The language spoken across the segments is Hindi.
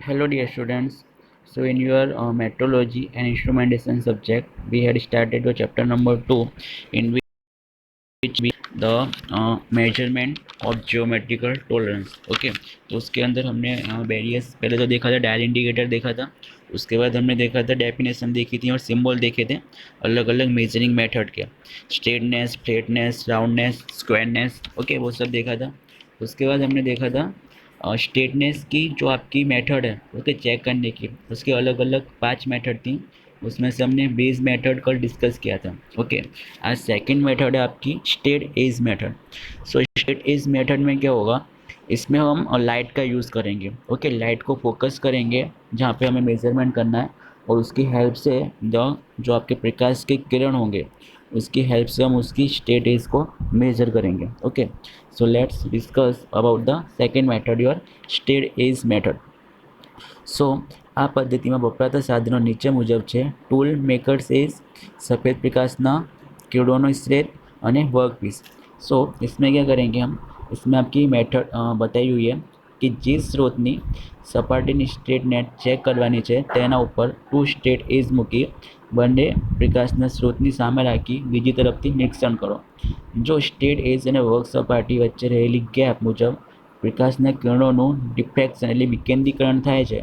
Hello, dear students. So, in your metrology and instrumentation subject, we had started your chapter number 2, in which we the measurement of geometrical tolerance. Okay, तो उसके अंदर हमने वेरियस पहले तो देखा था, डायल इंडिकेटर देखा था। उसके बाद हमने देखा था डेफिनेशन देखी थी और सिंबल देखे थे अलग अलग मेजरिंग मेथड के, straightness, flatness, roundness, squareness. Okay, वो सब देखा था। उसके बाद हमने देखा था स्ट्रेटनेस की जो आपकी मेथड है, ओके, चेक करने की, उसके अलग अलग 5 मेथड थी। उसमें से हमने बेस मेथड कल डिस्कस किया था। ओके, आज सेकंड मेथड है आपकी स्टेट एज मेथड। सो स्टेट एज मेथड में क्या होगा, इसमें हम लाइट का यूज़ करेंगे। ओके, लाइट को फोकस करेंगे जहाँ पे हमें मेजरमेंट करना है, और उसकी हेल्प से जो आपके प्रकाश के किरण होंगे, उसकी हेल्प से हम उसकी स्टेट एज को मेजर करेंगे। Okay, so let's discuss about the second method, your straight edge method. So આ પદ્ધતિમાં વપરાતા સાધનો નીચે મુજબ છે: ટૂલ મેકર્સ એજ, સफ़ेद प्रकाशना किरणों स्लेट અને वर्कपीस। सो इसमें क्या करेंगे हम, इसमें आपकी मेथड बताई हुई है कि जिस स्रोतनी સપાટીની સ્ટેટ નેટ ચેક કરવાની છે તેના ઉપર ટુ સ્ટેટ એજ મૂકી બંને પ્રકાશના સ્ત્રોતની સામે રાખી બીજી તરફથી નિરીક્ષણ કરો. જો સ્ટેટ એજ અને વર્ક સપાટી વચ્ચે રહેલી ગેપ મુજબ પ્રકાશના કિરણોનું ડિફ્રેક્શન એટલે વિકેન્દ્રીકરણ થાય છે,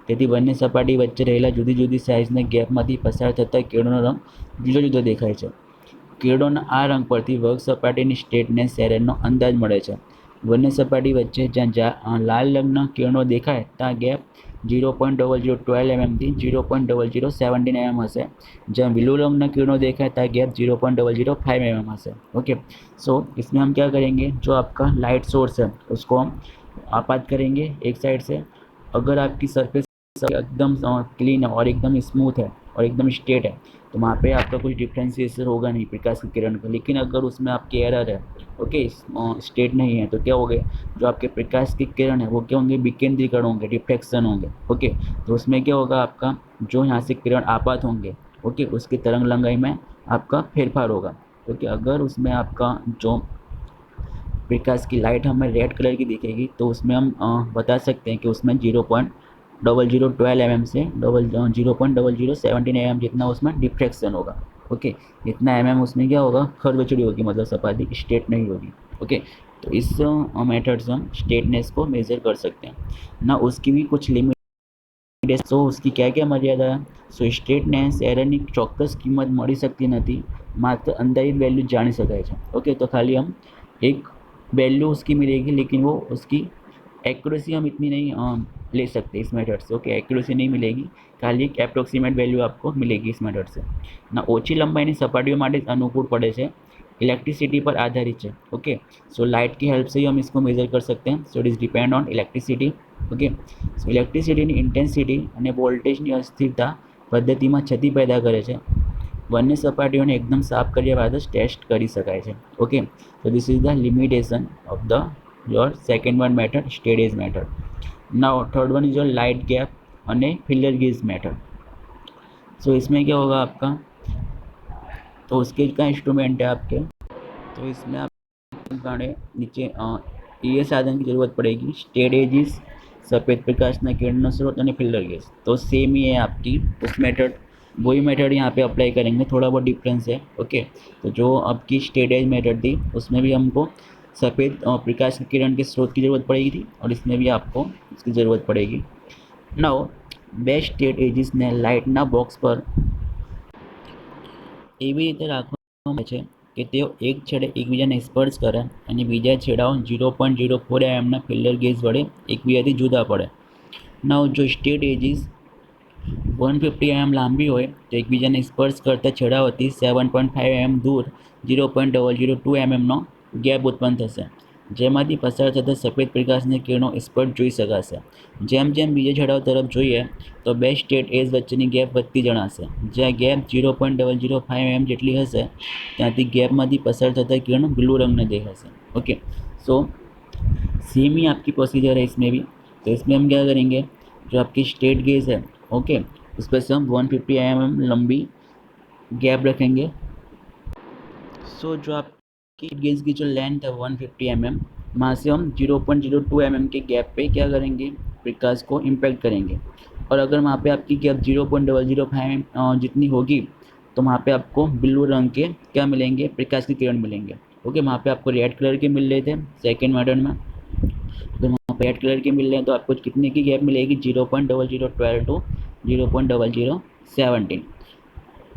તેથી બંને સપાટી વચ્ચે રહેલા જુદી જુદી સાઇઝના ગેપમાંથી પસાર થતા કિરણોનો રંગ જુદો જુદો દેખાય છે. કિરણોના આ રંગ પરથી વર્ક સપાટીની સ્ટેટનેસ એરરનો અંદાજ મળે છે. બંને સપાટી વચ્ચે જ્યાં લાલ રંગના કિરણો દેખાય ત્યાં ગેપ 0.0012 mm થી 0.0017 mm હશે. જ્યાં ब्लू रंगના किरणों देखाए ત્યાં गैप 0.005 mm हसे. ओके, सो इसमें हम क्या करेंगे, जो आपका लाइट सोर्स है उसको हम आपात करेंगे एक साइड से। अगर आपकी सरफेस एकदम क्लीन है और एकदम स्मूथ है और एकदम स्ट्रेट है, तो वहाँ पे आपका कुछ डिफ्रेंसिएशन होगा नहीं प्रकाश की किरण का। लेकिन अगर उसमें आपके एरर है, ओके, स्ट्रेट नहीं है, तो क्या हो गए, जो आपके प्रकाश की किरण है वो क्या होंगे, विकेंद्रीकरण होंगे, डिफ्लेक्शन होंगे। ओके, तो उसमें क्या होगा, आपका जो यहाँ से किरण आपात होंगे, ओके, उसकी तरंग लंबाई में आपका फेरफार होगा। क्योंकि अगर उसमें आपका जो प्रकाश की लाइट हमें रेड कलर की दिखेगी, तो उसमें हम बता सकते हैं कि उसमें 0.0012 mm से 0.0017 mm जितना उसमें डिफ्रेक्शन होगा। ओके, इतना mm उसमें क्या होगा, खरबचड़ी होगी, मतलब सपाटी स्ट्रेट नहीं होगी। ओके, तो इस मेथड से हम स्ट्रेटनेस को मेजर कर सकते हैं ना। उसकी भी कुछ लिमिट, तो उसकी क्या क्या मर्यादा है। સો સ્ટ્રેટનેસ એરરની ચોક્કસ કિંમત મળી શકતી નથી, માત્ર અંદાજિત વેલ્યુ જાણી શકાય છે। ઓકે, तो खाली हम एक वैल्यू उसकी मिलेगी, लेकिन वो उसकी एक्यूरेसी हम इतनी नहीं ले सकते इस मेथड से। ओके, एक्यूरेसी नहीं मिलेगी, खाली एक एप्रोक्सीमेट वैल्यू आपको मिलेगी इस मेथड से ना। ઓછી લંબાઈની સપાટીઓ માટે જ અનુકૂળ પડે છે, इलेक्ट्रिसिटी पर आधारित है। ओके, सो लाइट की हेल्प से ही हम इसको मेजर कर सकते हैं। So it is depend on electricity. Okay, so ઇલેક્ટ્રિસિટીની ઇન્ટેન્સિટી અને વોલ્ટેજની અસ્થિરતા પદ્ધતિમાં ક્ષતિ पैदा કરે છે। બંને સપાટીઓને એકદમ સાફ કર્યા બાદ જ ટેસ્ટ કરી શકાય છે। Okay, so this is the limitation of the your second one method, state gauge method. Now third one is your light gap અને filler gauge method. so इसमें क्या होगा आपका, तो उसके क्या इंस्ट्रूमेंट है आपके, तो इसमें आप गाने नीचे ये साधन की ज़रूरत पड़ेगी, स्टेट एजिस, सफ़ेद प्रकाशना किरणों स्रोत અને ફિલ્ટર ગેસ। तो सेम ही है आपकी उस मेथड, वही मेथड यहाँ पे अप्लाई करेंगे, थोड़ा बहुत डिफरेंस है। ओके, तो जो आपकी स्टेट एज मेथड थी उसमें भी हमको सफ़ेद प्रकाश की किरण के स्रोत की ज़रूरत पड़ेगी थी, और इसमें भी आपको इसकी ज़रूरत पड़ेगी। नाउ બે સ્ટેટ એજીસને લાઇટના બોક્સ પર એવી રીતે રાખવામાં આવે છે કે તેઓ એક છેડે એકબીજાને સ્પર્શ કરે અને બીજા છેડાઓ 0.04 mm ફિલ્ટર ગેજ વડે એકબીજાથી જુદા પડે। નાઓ જો સ્ટેટ એજીસ 150 mm લાંબી હોય તો એકબીજાને સ્પર્શ કરતા છેડાઓથી 7.5 mm દૂર 0.002 mmનો ગેપ ઉત્પન્ન થશે, જેમાંથી પસાર થતા સફેદ પ્રકાશની કિરણો સ્પષ્ટ જોઈ શકાશે। જેમ જેમ બીજા છેડાઓ તરફ જોઈએ તો બે સ્ટેટ એજ વચ્ચેની ગેપ વધતી જણાશે। જ્યાં ગેપ 0.005 mm જેટલી હશે ત્યાંથી ગેપમાંથી પસાર થતા કિરણો બ્લू રંગને દેખાશે। ओके, सो सेम ही आपकी प्रोसीजर है इसमें भी। तो इसमें हम क्या करेंगे, जो आपकी स्टेट गेज है, ओके, उस पर से हम 150 mm लंबी गैप रखेंगे। सो जो आपकी गेज की जो लेंथ है 150 mm, वहाँ से हम 0.02 mm के गैप पे क्या करेंगे, प्रकाश को इम्पैक्ट करेंगे। और अगर वहाँ पे आपकी गैप 0.005 जितनी होगी तो वहाँ पे आपको ब्लू रंग के क्या मिलेंगे, प्रकाश की किरण मिलेंगे। ओके, वहाँ पे आपको रेड कलर के मिल रहे थे सेकेंड मेथड में, तो वहाँ पे रेड कलर के मिल रहे हैं तो आपको कितने की गैप मिलेगी, 0.0012 टू 0.0017।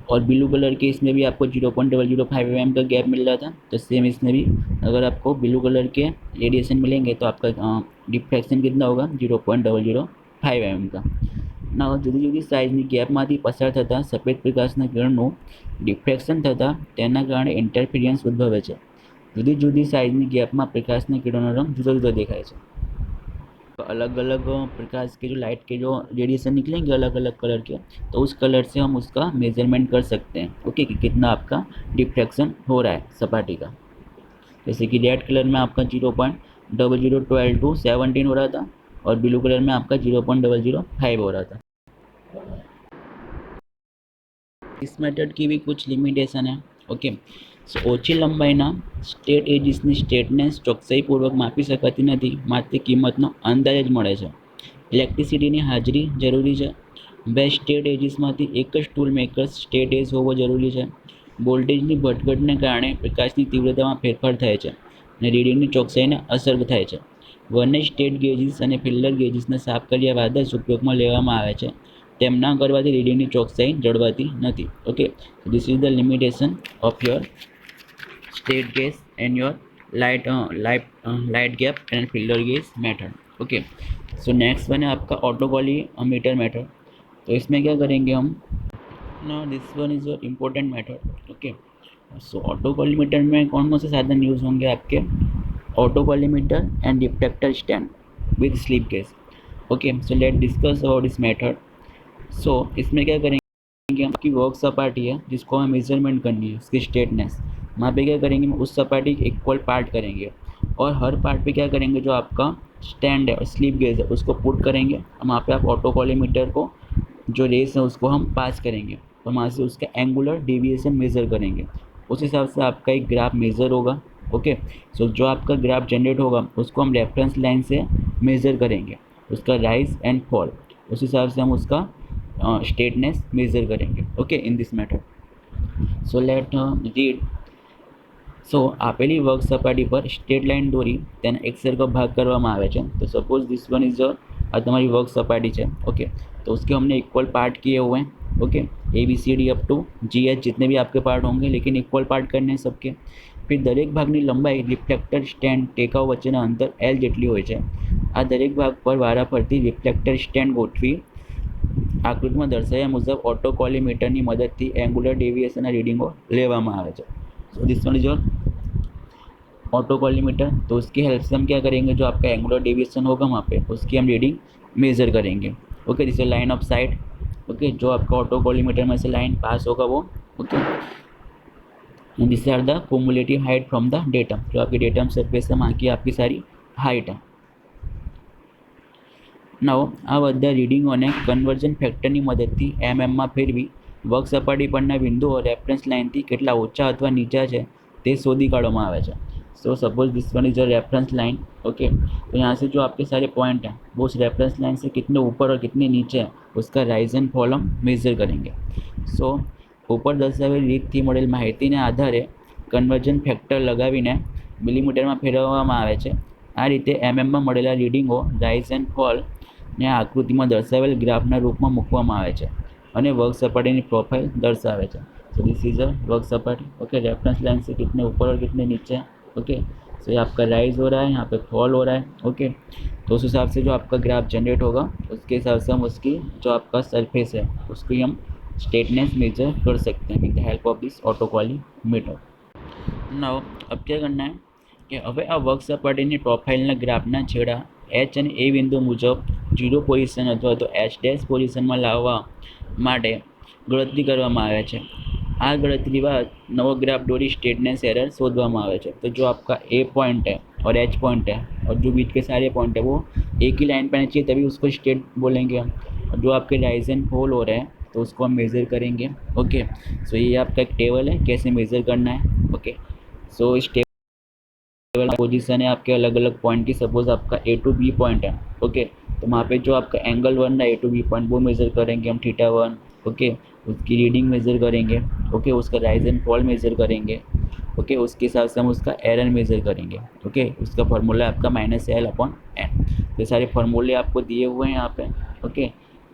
और ब्लू कलर के इसमें भी आपको 0.005 mm का गैप मिल रहा था, तो सेम इसमें भी अगर आपको ब्लू कलर के रेडिएशन मिलेंगे तो आपका डिफ्रैक्शन कितना होगा, 0.005 mm का ना। જુદી જુદી સાઇઝની ગેપમાંથી પસાર થતા સફેદ પ્રકાશના કિરણનું ડિફ્રેક્શન થતાં તેના કારણે ઇન્ટરફિરન્સ ઉદ્ભવે છે। જુદી જુદી સાઇઝની ગેપમાં પ્રકાશના કિરણોનો રંગ જુદો જુદો દેખાય છે। अलग अलग प्रकाश के जो लाइट के जो रेडिएशन निकलेंगे अलग अलग कलर के, तो उस कलर से हम उसका मेजरमेंट कर सकते हैं। ओके, कि कितना आपका डिफ्रैक्शन हो रहा है सपाटी का। जैसे कि रेड कलर में आपका 0.0012 टू 17 हो रहा था और ब्लू कलर में आपका 0.005 हो रहा था। इस मेथड की भी कुछ लिमिटेशन है। ओके, સો ઓછી લંબાઈના સ્ટેટ એજીસની સ્ટેટનેસ ચોકસાઈપૂર્વક માપી શકાતી નથી, માત્ર કિંમતનો અંદાજ જ મળે છે। ઇલેક્ટ્રિસિટીની હાજરી જરૂરી છે। બે સ્ટેટ એજીસમાંથી એક જ ટૂલ મેકર્સ સ્ટેટ એજ હોવો જરૂરી છે। વોલ્ટેજની વધઘટને કારણે પ્રકાશની તીવ્રતામાં ફેરફાર થાય છે અને રીડિંગની ચોકસાઈને અસર થાય છે। બંને સ્ટેટ ગેજીસ અને ફિલ્ટર ગેજીસને સાફ કર્યા બાદ જ ઉપયોગમાં લેવામાં આવે છે। તેમ ન કરવાથી રીડિંગની ચોકસાઈ જળવાતી નથી। Okay, this is the limitation of your state gauge and your light gap and filter gauge method। Okay, so next one है आपका ऑटोकॉलीमीटर मेथड। तो इसमें क्या करेंगे हम ना, this one is your important method. Okay, so autocollimator में कौन कौन से साधन यूज़ होंगे आपके, autocollimator and diffractor stand with slip gauge. Okay, so let discuss about this method. So इसमें क्या करेंगे, आपकी वर्क सपाटी है जिसको हमें मेजरमेंट करनी है उसकी स्टेटनेस, वहाँ पे क्या करेंगे, उस सपाटी के इक्वल पार्ट करेंगे और हर पार्ट पे क्या करेंगे, जो आपका स्टैंड है और स्लिप गेज है उसको पुट करेंगे और वहाँ पे आप ऑटोकॉलीमीटर को जो रेस है उसको हम पास करेंगे और वहाँ से उसका एंगुलर डेविएशन मेज़र करेंगे। उस हिसाब से आपका एक ग्राफ मेज़र होगा। ओके, सो जो आपका ग्राफ जनरेट होगा उसको हम रेफरेंस लाइन से मेज़र करेंगे, उसका राइज एंड फॉल, उस हिसाब से हम उसका स्टेटनेस मेज़र करेंगे। Okay, in this method so let read. So આપેલી વર્ક સપાટી પર સ્ટ્રેટ લાઇન દોરી તેને એક સરખો भाग કરવામાં આવે છે। तो सपोज दिस वन इज तुम्हारी वर्क सपाटी है। ओके, तो उसके हमने इक्वल पार्ट किए हुए हैं। Okay, ABCD up to GH जितने भी आपके पार्ट होंगे लेकिन इक्वल पार्ट करने हैं सबके। फिर दरेक भागनी लंबाई रिफ्लेक्टर स्टेन्ड ટેકાઓ વચ્ચેના અંતર L જેટલી હોય છે। આ દરેક ભાગ પર વારાફરતી રિફ્લેક્ટર સ્ટેન્ડ ગોઠવી આકૃતિમાં દર્શાવ્યા મુજબ ઓટોકોલીમીટરની મદદથી એંગુલર ડેવિએશનના રીડિંગો લેવામાં આવે છે। So this one is your autocollimator. तो उसकी हेल्प से हम क्या करेंगे, जो आपका एंगुलर डेविएशन होगा वहाँ पे उसकी हम रीडिंग मेज़र करेंगे। Okay, this line of sight. Okay, जो आपका ऑटोकॉलीमीटर में से लाइन पास होगा वो। Okay, this are the cumulative height from the datum, जो आपकी डेटम सरफेस है वहाँ की आपकी सारी हाइट है। नाउ આ બધા રીડિંગોને કન્વર્ઝન ફેક્ટરની મદદથી એમએમમાં ફેરવી વર્ક સપાટી પરના બિંદુઓ રેફરન્સ લાઇનથી કેટલા ऊंचा अथवा नीचा है તે શોધી કાઢવામાં આવે છે। So suppose this one is your reference line. Okay, तो यहाँ से जो आपके सारे पॉइंट हैं वो उस रेफरेंस लाइन से कितने ऊपर और कितने नीचे हैं उसका राइज एंड फॉल हम मेज़र करेंगे। सो ऊपर दर्शाવેલી રીતથી મળેલ માહિતીને આધારે કન્વર્ઝન ફેક્ટર લગાવીને મિલીમીટરમાં ફેરવવામાં આવે છે। આ રીતે એમએમમાં મળેલા રીડિંગો રાઇઝ એન્ડ ફોલ ને આકૃતિમાં દર્શાવેલ ગ્રાફના રૂપમાં મૂકવામાં આવે છે અને વર્ક સપાટીની પ્રોફાઇલ દર્શાવે છે। So this is a work सपाटी। ओके, रेफरेंस लाइन से कितने ऊपर और कितने नीचे हैं। ओके, सो ये आपका राइज हो रहा है, यहाँ पे फॉल हो रहा है। ओके, तो उस हिसाब से जो आपका ग्राफ जनरेट होगा उसके हिसाब से हम उसकी जो आपका सरफेस है उसकी हम स्टेटनेस मेजर कर सकते हैं with the help of this autocollimator. Now अब क्या करना है कि હવે આ વર્ક સપાટીની પ્રોફાઇલના ગ્રાફના છેડા એચ અને એ બિંદુ મુજબ 0 પોઝિશન અથવા તો એચ ડેશ પોઝિશનમાં લાવવા માટે ગણતરી કરવામાં આવે છે। આ ગણતરી બાદ નવો ग्राफ डोरी स्टेटनेस एरर शोधવામાં આવે છે। तो जो आपका ए पॉइंट है और एच पॉइंट है और जो बीच के सारे पॉइंट है वो एक ही लाइन पर आना चाहिए तभी उसको स्टेट बोलेंगे हम। और जो आपके राइज एंड फॉल हो रहे हैं तो उसको हम मेज़र करेंगे। ओके, सो ये आपका एक टेबल है कैसे मेज़र करना है। ओके, सो इस पोजीशन है आपके अलग अलग पॉइंट की। सपोज आपका ए टू बी पॉइंट है, ओके, तो वहाँ पे जो आपका एंगल वन है ए टू बी पॉइंट वो मेज़र करेंगे हम थीटा वन, ओके, उसकी रीडिंग मेज़र करेंगे, ओके, उसका राइज एंड फॉल मेज़र करेंगे, ओके, उसके हिसाब से हम उसका एरर मेज़र करेंगे, ओके, उसका फार्मूला है आपका -L/n। ये सारे फार्मूले आपको दिए हुए हैं यहाँ पे, ओके।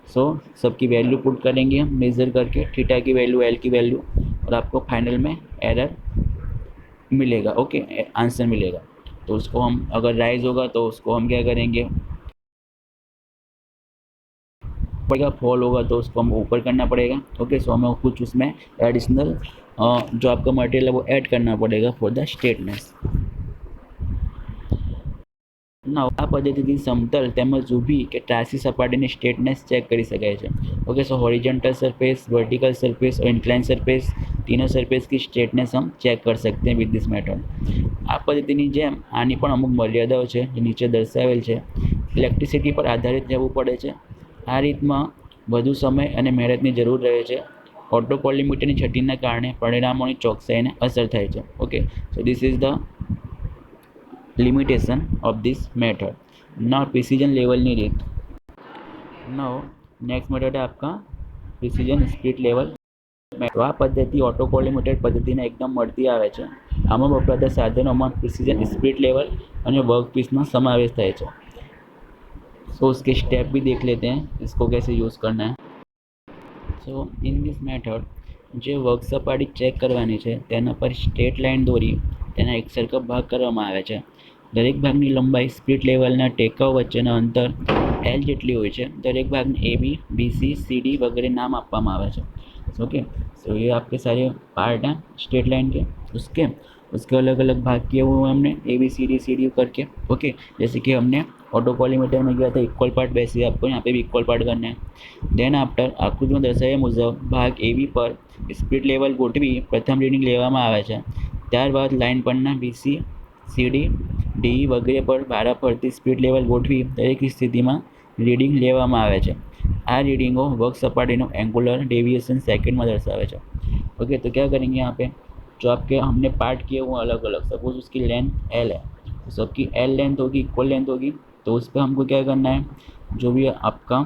सो सबकी वैल्यू पुट करेंगे हम मेज़र करके, थीटा की वैल्यू, एल की वैल्यू, और आपको फाइनल में एरर मिलेगा, ओके, आंसर मिलेगा। तो उसको हम, अगर राइज होगा तो उसको हम क्या करेंगे, पड़ेगा, फॉल होगा तो उसको हम ऊपर करना पड़ेगा, ओके। सो हमें कुछ उसमें एडिशनल जो आपका मटेरियल है वो ऐड करना पड़ेगा फॉर द स्ट्रेटनेस। નાવ આ પદ્ધતિથી સમતલ તેમજ ઊભી કે ત્રાંસી સપાટીની સ્ટ્રેટનેસ ચેક કરી શકાય છે। ओके, सो हॉरिजॉन्टल सरफेस, वर्टिकल सरफेस और इंक्लाइन सरफेस, तीनों सरफेस की स्ट्रेटनेस हम चेक कर सकते हैं विद दिस मेथड। આ પદ્ધતિની જેમ આની પણ અમુક મર્યાદાઓ છે જે નીચે દર્શાવેલ છે। ઇલેક્ટ્રિસિટી પર આધારિત રહેવું પડે છે। આ રીતમાં વધુ સમય અને મહેનતની જરૂર રહે છે। ઓટોકોલિમેટરની છટીના કારણે પરિણામોની ચોકસાઈને અસર થાય છે। Okay, so this is the limitation of this method। now precision level ની રીત। now next method है आपका precision split level। તો આ પદ્ધતિ ઓટોકોલિમેટેડ પદ્ધતિને એકદમ મળતી આવે છે। આમાં વપરાતા સાધનોમાં પ્રિસિઝન સ્પ્લિટ લેવલ અને વર્કપीसનો समावेश થાય છે। सो उसके स्टेप भी देख लेते हैं इसको कैसे यूज़ करना है। सो इन दिस मेथड જે વર્ક સપાટી ચેક કરવાની છે તેના પર સ્ટ્રેટ લાઇન દોરી તેના એક સરખા ભાગ કરવામાં આવે છે। દરેક ભાગની લંબાઈ સ્પ્લિટ લેવલના ટેકાઓ વચ્ચેના અંતર એલ જેટલી હોય છે। દરેક ભાગને A B B C C D वगैरह नाम આપવામાં આવે છે। ओके, सो ये आपके सारे पार्ट हैं स्ट्रेट लाइन के। उसके उसके अलग अलग भाग किए हुए हैं हमने ए बी सी डी करके, ओके। जैसे कि हमने ऑटोकोलिमेटर में किया था इक्वल पार्ट, वैसे आपको यहाँ पे भी इक्वल पार्ट करना है। देन आफ्टर आकृतिમાં દર્શાવ્યા મુજબ ભાગ એ બી પર સ્પ્લિટ લેવલ ગોઠવી પ્રથમ રીડિંગ લેવામાં આવે છે। ત્યારબાદ લાઇન પરના બીસી સીડી ડી વગેરે પર વારા ફરતી સ્પ્લિટ લેવલ ગોઠવી દરેક સ્થિતિમાં રીડિંગ લેવામાં આવે છે। આ રીડિંગો વર્ક સપાટીનો एंगुलर डेविएशन सेकंड में दर्शावे છે। ओके, तो क्या करेंगे यहाँ पे, जो आपके हमने पार्ट किए हुए अलग अलग, सपोज उसकी लेंथ एल है तो सबकी एल लेंथ होगी, इक्वल लेंथ होगी, तो उस पर हमको क्या करना है, जो भी आपका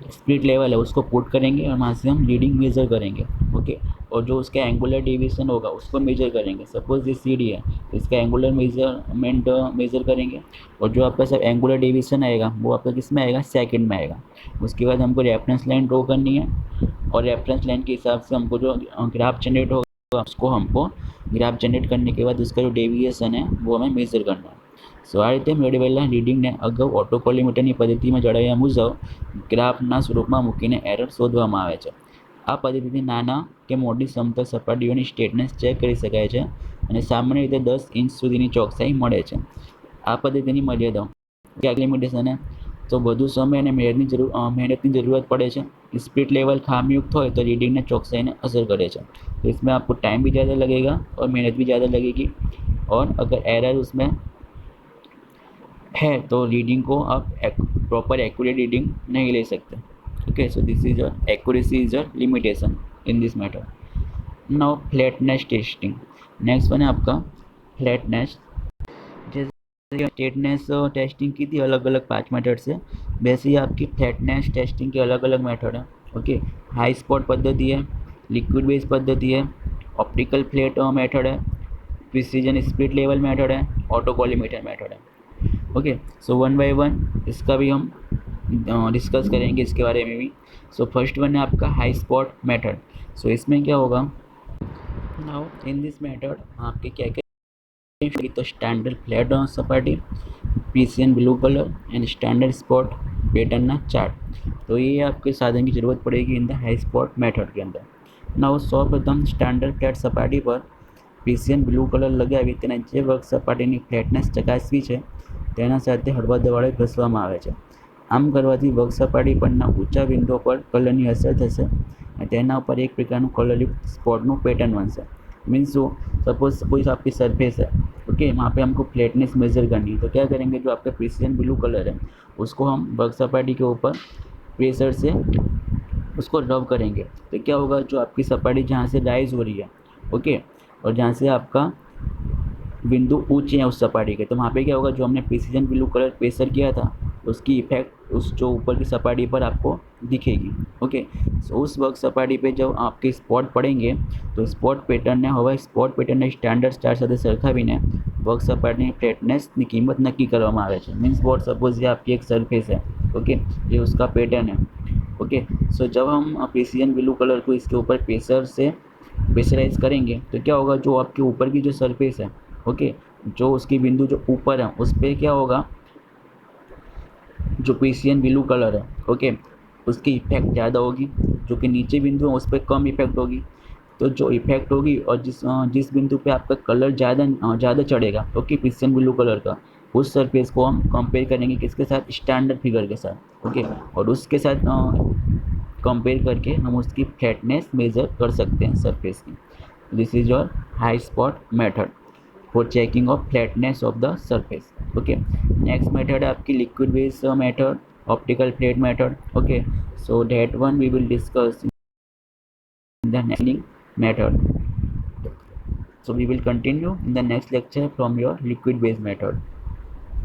स्प्लिट लेवल है उसको पुट करेंगे और वहाँ से हम रीडिंग मेज़र करेंगे, ओके। और जो उसका एंगुलर डेविएशन होगा उसको मेज़र करेंगे। सपोज ये सी डी है तो इसका एंगुलर मेजरमेंट मेज़र करेंगे, और जो आपका सब एंगुलर डेविएशन आएगा वो आपका किस में आएगा, सेकंड में आएगा। उसके बाद हमको रेफरेंस लाइन ड्रॉ करनी है, और रेफरेंस लाइन के हिसाब से हमको जो ग्राफ जनरेट होगा उसको हमको ग्राफ जनरेट करने के बाद उसका जो डेविएशन है वो हमें मेज़र करना है। सो આ રીતે મેળવેલા રીડિંગને અગાઉ ઓટોકોલિમેટરની પદ્ધતિમાં જણાવ્યા મુજબ ગ્રાફના સ્વરૂપમાં મૂકીને એરર શોધવામાં આવે છે। આ પદ્ધતિથી નાના કે મોટી સમતલ સપાટીઓની સ્ટ્રેટનેસ ચેક કરી શકાય છે અને સામાન્ય રીતે 10 ઇંચ સુધીની ચોકસાઈ મળે છે। આ પદ્ધતિની મર્યાદાઓ क्या लिमिटेशन है, तो વધુ સમય અને મહેનતની જરૂરત પડે છે। स्प्लिट लेवल खामीयुक्त हो तो रीडिंग ने चौकसाई ने असर करे છે। तो इसमें आपको टाइम भी ज़्यादा लगेगा और मेहनत भी ज़्यादा लगेगी, और अगर एरर उसमें है तो रीडिंग को आप प्रॉपर एक्यूरेट रीडिंग नहीं ले सकते। Okay, so this is accuracy is a limitation in this matter. Now flatness testing. Next one है आपका फ्लैटनेस। जैसे फ्लैटनेस टेस्टिंग की थी अलग अलग 5 मेथड से, वैसे ही आपकी फ्लैटनेस टेस्टिंग के अलग अलग मेथड है। ओके, हाई स्पॉट पद्धति है, लिक्विड बेस पद्धति है, ऑप्टिकल फ्लैट मेथड है, प्रिसीजन स्प्लिट लेवल मेथड है, ऑटोकोलिमेटर मेथड है। Okay, so one by one इसका भी हम डिस्कस करेंगे इसके बारे में भी। सो फर्स्ट वन है आपका हाई स्पॉट मेथड। सो इसमें क्या होगा, नाउ इन दिस मेथड आपके क्या क्या, तो स्टैंडर्ड फ्लैट सपाटी, Prussian blue colour and standard spot pattern ना चार्ट, तो ये आपके साधन की ज़रूरत पड़ेगी in the high spot method के अंदर। नाउ सर्वप्रथम स्टैंडर्ड फ्लैट सपाटी पर पीसीएन ब्लू कलर लगावी तेना जे वर्क सपाटीनी फ्लेटनेस चकासवी छे तेना साथे हळवा दबाड़े घसवामां आवे छे। आम करवाथी वर्क सपाटी परना ऊंचा बिंदुओ पर कलरनी असर थशे अने तेना पर एक प्रकारनुं कलरयुक्त स्पॉटनुं पेटर्न बनशे। मीन्स जो सपोज कोई आपकी सरफेस है, ओके, वहाँ पे हमको फ्लैटनेस मेजर करनी है, तो क्या करेंगे, जो आपका प्रिसीजन ब्लू कलर है उसको हम वर्क सपाटी के ऊपर प्रेशर से उसको रब करेंगे। तो क्या होगा, जो आपकी सपाटी जहाँ से राइज हो रही है, ओके, और जहाँ से आपका बिंदु ऊंचे हैं उस सपाटी के, तो वहाँ पे क्या होगा, जो हमने प्रिसीजन ब्लू कलर प्रेशर किया था उसकी इफेक्ट उस जो ऊपर की सपाटी पर आपको दिखेगी। ओके, सो उस वर्क सपाटी पे जब आपके स्पॉट पड़ेंगे तो स्पॉट પેટર્નને હવે સ્પોટ પેટર્નને સ્ટાન્ડર્ડ સ્ટાર સાથે સરખાવીને વર્ક સપાટીની ફ્લેટનેસની કિંમત નક્કી કરવામાં આવે છે। मीन्स वॉट सपोज ये आपकी एक सरफेस है, ओके, ये उसका पैटर्न है। ओके, सो जब हम प्रिसीजन ब्लू कलर को इसके ऊपर प्रेशर से प्रेशराइज करेंगे तो क्या होगा, जो आपके ऊपर की जो सरफेस है, ओके, जो उसकी बिंदु जो ऊपर है उस पर क्या होगा, जो प्रिसीजन ब्लू कलर है, ओके, उसकी इफेक्ट ज़्यादा होगी, जो कि नीचे बिंदु है उस पर कम इफेक्ट होगी। तो जो इफेक्ट होगी और जिस बिंदु पे आपका कलर ज़्यादा चढ़ेगा, ओके, प्रिसीजन ब्लू कलर का, उस सरफेस को हम कंपेयर करेंगे किसके साथ, स्टैंडर्ड फिगर के साथ। ओके, और उसके साथ कंपेयर करके हम उसकी फ्लैटनेस मेज़र कर सकते हैं सरफेस की। This is your high spot method for checking of flatness of the surface. Okay, next method है आपकी liquid base method, optical flat method. Okay, so that one we will discuss in the next method. So we will continue in the next lecture from your liquid base method.